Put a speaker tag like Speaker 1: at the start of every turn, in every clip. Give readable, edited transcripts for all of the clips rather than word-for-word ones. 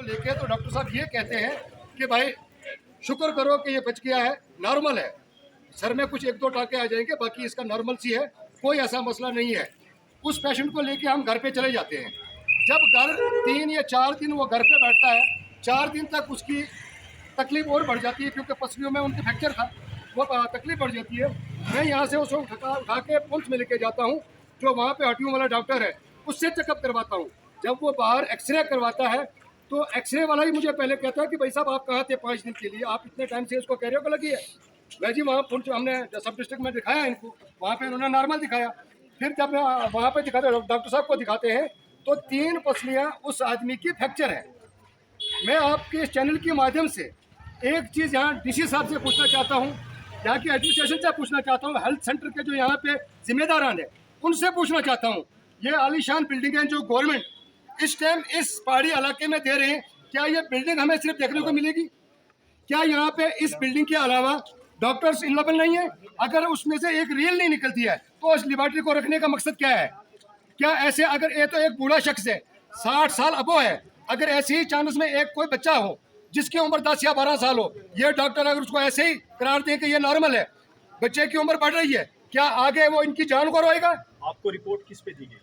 Speaker 1: को लेके तो डॉक्टर साहब ये कहते हैं कि भाई शुक्र करो कि ये बच गया है, नॉर्मल है, सर में कुछ एक दो टाँके आ जाएंगे, बाकी इसका नॉर्मल सी है, कोई ऐसा मसला नहीं है। उस पेशेंट को लेके हम घर पे चले जाते हैं। जब घर 3 या 4 दिन वो घर पे बैठता है, 4 दिन तक उसकी तकलीफ और बढ़ जाती है, क्योंकि पसलियों में उनके फ्रैक्चर था, वो तकलीफ बढ़ जाती है। मैं यहाँ से उसको उठा के पुलिस में लेके जाता हूँ, जो वहाँ पे हड्डियों वाला डॉक्टर है, उससे चेकअप करवाता हूँ। जब वो बाहर एक्सरे करवाता है तो एक्सरे वाला ही मुझे पहले कहता है कि भाई साहब आप कहाँ थे 5 दिन के लिए, आप इतने टाइम से इसको कह रहे हो कि लगी है। मैं जी वहाँ पुलिस हमने सब डिस्ट्रिक्ट में दिखाया इनको, वहाँ पे उन्होंने नॉर्मल दिखाया। फिर जब वहाँ पे दिखाते डॉक्टर साहब को दिखाते हैं तो 3 पसलियाँ उस आदमी की फ्रैक्चर है। मैं आपके इस चैनल के माध्यम से एक चीज़ यहाँ डीसी साहब से पूछना चाहता हूँ, यहाँ की एडमिनिस्ट्रेशन से पूछना चाहता हूँ, हेल्थ सेंटर के जो यहाँ पे जिम्मेदारान है उनसे पूछना चाहता हूँ, ये आलीशान बिल्डिंग है जो गवर्नमेंट इस टाइम इस पहाड़ी इलाके में दे रहे हैं, क्या ये बिल्डिंग हमें सिर्फ देखने को मिलेगी? क्या यहाँ पे इस बिल्डिंग के अलावा डॉक्टर्स अवेलेबल नहीं है? अगर उसमें से एक रील नहीं निकलती है तो उस लेबोरेटरी को रखने का मकसद क्या है? क्या ऐसे अगर ये तो एक बूढ़ा शख्स है, 60 साल अबो है, अगर ऐसे ही चांस में एक कोई बच्चा हो जिसकी उम्र 10 या 12 साल हो, ये डॉक्टर अगर उसको ऐसे ही करार दें कि ये नॉर्मल है, बच्चे की उम्र बढ़ रही है, क्या आगे वो इनकी जान को रोएगा?
Speaker 2: आपको रिपोर्ट किस पे दी गई?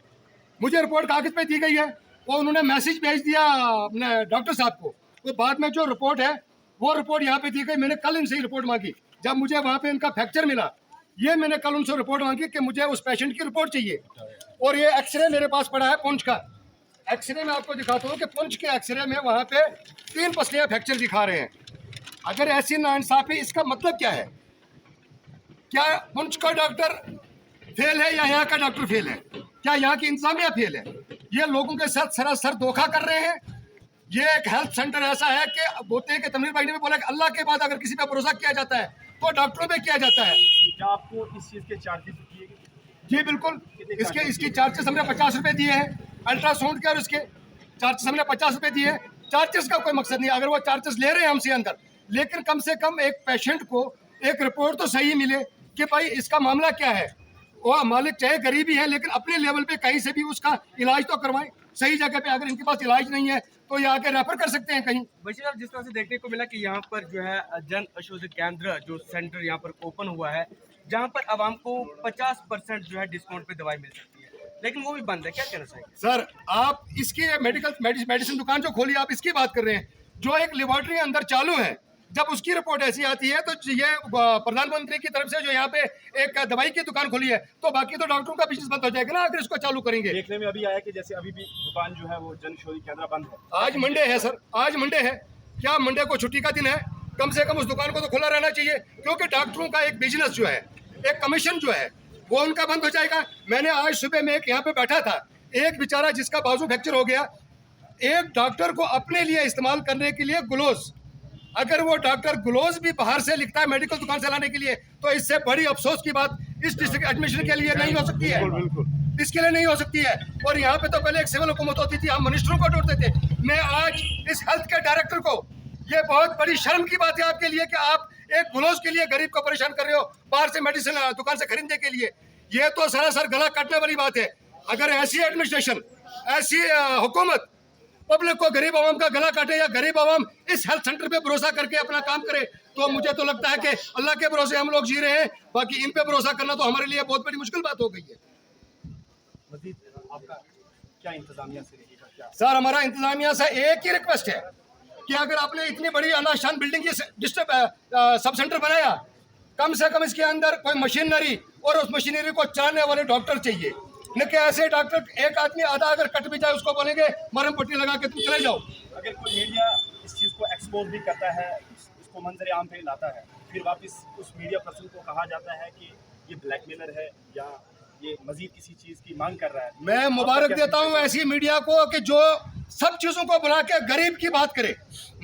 Speaker 1: मुझे रिपोर्ट कागज पे दी गई है, वो उन्होंने मैसेज भेज दिया अपने डॉक्टर साहब को, तो बाद में जो रिपोर्ट है वो रिपोर्ट यहाँ पे दी गई। मैंने कल इनसे ही रिपोर्ट मांगी, जब मुझे वहाँ पे इनका फ्रैक्चर मिला, ये मैंने कल उनसे रिपोर्ट मांगी कि मुझे उस पेशेंट की रिपोर्ट चाहिए। और ये एक्सरे मेरे पास पड़ा है पुंछ का, एक्सरे में आपको दिखाता हूँ कि पुंछ के एक्सरे में वहाँ पे 3 पसलियाँ फ्रैक्चर दिखा रहे हैं। अगर ऐसी नाइंसाफी, इसका मतलब क्या है? क्या पुंछ का डॉक्टर फेल है या यहाँ का डॉक्टर फेल है? क्या यहाँ की इंतजामिया फेल है? ये लोगों के साथ सरासर धोखा कर रहे हैं। ये एक हेल्थ सेंटर ऐसा है कि बोलते हैं कि तमरीर भाई ने भी बोला कि अल्लाह के बाद अगर किसी पे भरोसा किया जाता है तो डॉक्टरों पे किया जाता है।
Speaker 2: क्या आपको इस चीज़ के चार्जेस दिए गए?
Speaker 1: जी बिल्कुल, इसकी चार्जेस हमने 50 रुपये दिए हैं, अल्ट्रासाउंड के और इसके चार्जेस हमने 50 रुपये दिए हैं। चार्जेस का कोई मकसद नहीं, अगर वो चार्जेस ले रहे हैं हमसे अंदर, लेकिन कम से कम एक पेशेंट को एक रिपोर्ट तो सही मिले कि भाई इसका मामला क्या है। वो मालिक चाहे गरीबी है लेकिन अपने लेवल पे कहीं से भी उसका इलाज तो करवाएं सही जगह पे। अगर इनके पास इलाज नहीं है तो ये आके रेफर कर सकते हैं कहीं।
Speaker 3: बशीर साहब, जिस तरह से देखने को मिला कि यहाँ पर जो है जन औषधि केंद्र जो सेंटर यहाँ पर ओपन हुआ है, जहाँ पर आवाम को 50% जो है डिस्काउंट पे दवाई मिल सकती है, लेकिन वो भी बंद है, क्या कहना चाहिए?
Speaker 1: सर आप इसकी मेडिसिन दुकान जो खोली आप इसकी बात कर रहे हैं, जो एक लेबोरेटरी अंदर चालू है, जब उसकी रिपोर्ट ऐसी आती है तो ये प्रधानमंत्री की तरफ से जो यहाँ पे एक दवाई की दुकान खोली है तो बाकी तो डॉक्टरों का बिजनेस बंद हो जाएगा ना अगर इसको चालू करेंगे।
Speaker 2: देखने में अभी आया कि जैसे अभी भी दुकान जो है वो जन औषधि केंद्र बंद है।
Speaker 1: आज मंडे है सर, आज मंडे है, क्या मंडे को छुट्टी का दिन है? कम से कम उस दुकान को तो खुला रहना चाहिए, क्योंकि डॉक्टरों का एक बिजनेस जो है, एक कमीशन जो है, वो उनका बंद हो जाएगा। मैंने आज सुबह में एक यहाँ पे बैठा था, एक बेचारा जिसका बाजू फ्रैक्चर हो गया, एक डॉक्टर को अपने लिए इस्तेमाल करने के लिए ग्लोव्स, अगर वो डॉक्टर ग्लोव्स भी बाहर से लिखता है मेडिकल दुकान से लाने के लिए, तो इससे बड़ी अफसोस की बात इस डिस्ट्रिक्ट एडमिशन के लिए नहीं हो सकती है, इसके लिए नहीं हो सकती है। और यहाँ पे तो पहले एक सिविल हुकूमत होती थी, हम मिनिस्टरों को ढूंढते थे। मैं आज इस हेल्थ के डायरेक्टर को, ये बहुत बड़ी शर्म की बात है आपके लिए कि आप एक ग्लोव्स के लिए गरीब को परेशान कर रहे हो बाहर से मेडिसिन दुकान से खरीदने के लिए। ये तो सरासर गला काटने वाली बात है। अगर ऐसी एडमिनिस्ट्रेशन, ऐसी हुकूमत पब्लिक को, गरीब आवाम का गला काटे या गरीब आवाम इस हेल्थ सेंटर पे भरोसा करके अपना काम करे, तो मुझे तो लगता है कि अल्लाह के भरोसे हम लोग जी रहे हैं, बाकी इन पे भरोसा करना तो हमारे लिए बहुत बड़ी मुश्किल बात हो गई है।
Speaker 2: मजीद आपका क्या इंतजामिया से रहेगा? क्या
Speaker 1: सर हमारा इंतजामिया से एक ही रिक्वेस्ट है कि अगर आपने इतनी बड़ी आलीशान बिल्डिंग ये सब सेंटर बनाया, कम से कम इसके अंदर कोई मशीनरी और उस मशीनरी को चलाने वाले डॉक्टर चाहिए, न कि ऐसे डॉक्टर एक आदमी आधा अगर कट भी जाए उसको बोलेंगे मरहम पट्टी लगा के तुम चले जाओ।
Speaker 2: अगर कोई मीडिया इस चीज़ को एक्सपोज भी करता है, इसको मंजर आम पे लाता है, फिर वापस उस मीडिया पर्सन को कहा जाता है कि ये ब्लैकमेलर है या ये मजीद किसी चीज़ की मांग कर रहा है।
Speaker 1: मैं मुबारक देता हूँ ऐसी मीडिया को कि जो सब चीज़ों को बुला के गरीब की बात करे।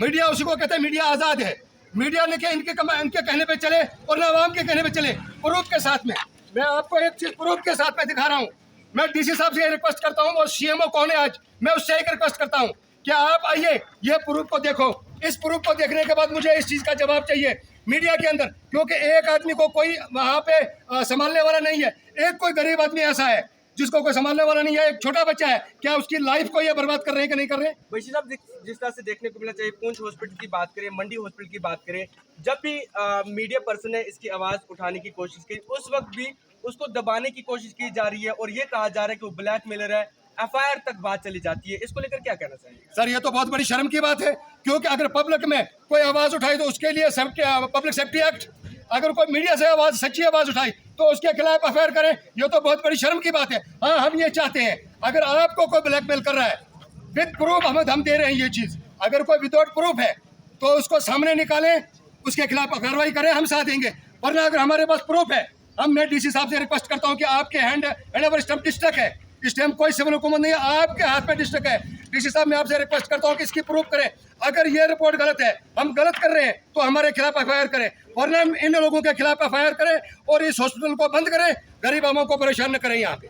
Speaker 1: मीडिया उसी को कहते हैं मीडिया आज़ाद है। मीडिया ने क्या इनके कहने पे चले और ना आवाम के कहने पे चले, प्रूफ के साथ में। मैं आपको एक चीज़ प्रूफ के साथ में दिखा रहा हूँ। मैं डीसी साहब से रिक्वेस्ट करता हूँ, और सीएमओ कौन है आज, मैं उससे एक रिक्वेस्ट करता हूँ कि आप आइए, ये प्रूफ को देखो। इस प्रूफ को देखने के बाद मुझे इस चीज़ का जवाब चाहिए मीडिया के अंदर, क्योंकि एक आदमी को कोई वहाँ पे संभालने वाला नहीं है। एक कोई गरीब आदमी ऐसा है जिसको कोई संभालने वाला नहीं है, एक छोटा बच्चा है, क्या उसकी लाइफ को ये बर्बाद कर रहे हैं कि नहीं कर रहे हैं?
Speaker 3: बशीर साहब, जिस तरह से देखने को मिला, चाहे पूंछ हॉस्पिटल की बात करें, मंडी हॉस्पिटल की बात करें, जब भी मीडिया पर्सन ने इसकी आवाज़ उठाने की कोशिश की, उस वक्त भी उसको दबाने की कोशिश की जा रही है और ये कहा जा रहा है कि वो ब्लैकमेलर है, एफआईआर तक बात चली जाती है। इसको लेकर क्या कहना चाहिए?
Speaker 1: सर ये तो बहुत बड़ी शर्म की बात है, क्योंकि अगर पब्लिक में कोई आवाज़ उठाई तो उसके लिए पब्लिक सेफ्टी एक्ट, अगर कोई मीडिया से आवाज़, सच्ची आवाज़ उठाई तो उसके खिलाफ एफआईआर करें, ये तो बहुत बड़ी शर्म की बात है। हाँ, हम ये चाहते हैं, अगर आपको कोई ब्लैकमेल कर रहा है विद प्रूफ, हम दे रहे हैं ये चीज़, अगर कोई विदाउट प्रूफ है तो उसको सामने निकालें, उसके खिलाफ कार्रवाई करें, हम साथ देंगे। वरना अगर हमारे पास प्रूफ है, मैं डीसी साहब से रिक्वेस्ट करता हूँ कि आपके हैंड ओवर स्टम्प डिस्ट्रिक्ट है, इस टाइम कोई सिविल हुकूमत नहीं है, आपके हाथ में डिस्ट्रिक्ट है। डीसी साहब मैं आपसे रिक्वेस्ट करता हूँ कि इसकी प्रूफ करें, अगर ये रिपोर्ट गलत है, हम गलत कर रहे हैं तो हमारे खिलाफ एफआईआर करें, वरना इन लोगों के खिलाफ एफआईआर करें और इस हॉस्पिटल को बंद करें, गरीब आवाम को परेशान न करें यहाँ पे।